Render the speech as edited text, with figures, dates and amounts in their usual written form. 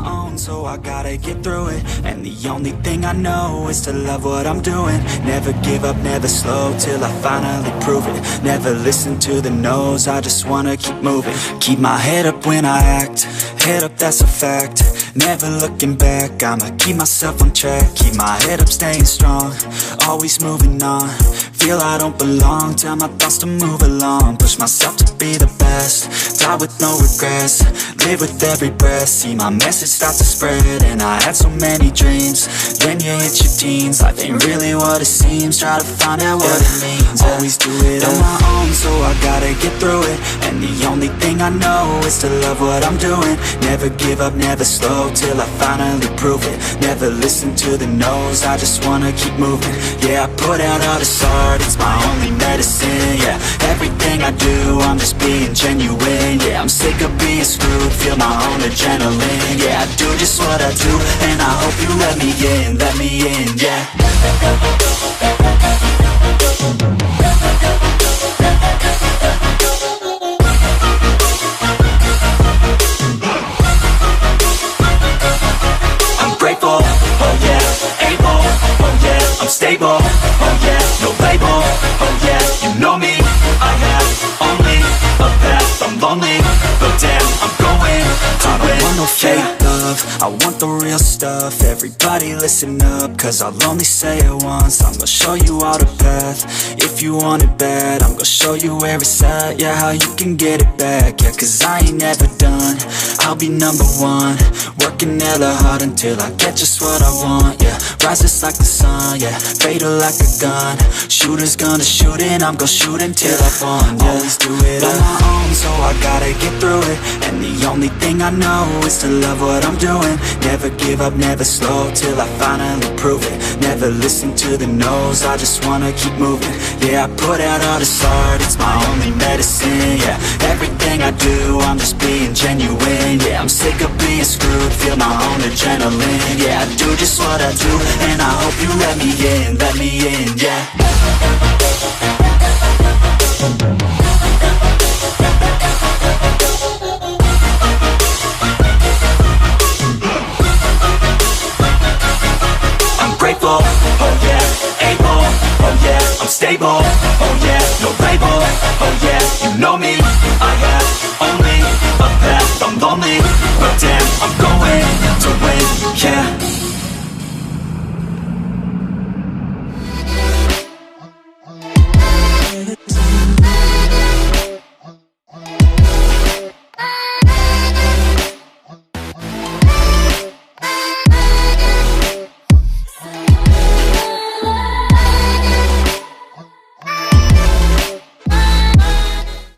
my own, so I gotta get through it. And the only thing I know is to love what I'm doing. Never give up, never slow, till I finally prove it. Never listen to the no's, I just wanna keep moving. Keep my head up when I act, head up, that's a fact. Never looking back, I'ma keep myself on track. Keep my head up, staying strong, always moving on. Feel I don't belong, tell my thoughts to move along. Push myself to be the best, die with no regrets. Live with every breath, see my message start to spread. And I had so many dreams, then you hit your teens. Life ain't really what it seems, try to find out what it means. Always do it on my own, so I gotta get through it. And the only thing I know is to love what I'm doing. Never give up, never slow, till I finally prove it. Never listen to the no's, I just wanna keep moving. Yeah, I put out all this art, it's my only medicine. Yeah, everything I do, I'm just being genuine. Yeah, I'm sick of being screwed, feel my own adrenaline. Yeah, I do just what I do, and I hope you let me in, yeah. I'm grateful, oh yeah, able, oh yeah, I'm stable, oh yeah, no label, oh yeah, you know me, I have only a path, I'm lonely, but damn, I'm going to win. I don't want no fake love, I want the real stuff. Everybody listen up, cause I'll only say it once. I'm gonna show you all the path, if you want it bad. I'm gonna show you where it's at, yeah, how you can get it back. Yeah, cause I ain't never done, I'll be number one. Working hella hard until I get just what I want, yeah. Rise just like the sun, yeah, fatal like a gun. Shooters gonna shoot and I'm gonna shoot until I won, yeah. Always do it on my own, so I gotta get through it. And the only thing I know is to love what I'm doing. Never give up, never slow, till I finally prove it. Never listen to the no's, I just wanna keep moving. Yeah, I put out all this art, it's my only medicine. Yeah, everything I do, I'm just being genuine. Yeah, I'm sick of being screwed, feel my own adrenaline. Yeah, I do just what I do, and I hope you let me in, yeah. I'm grateful, oh yeah, able, oh yeah, I'm stable,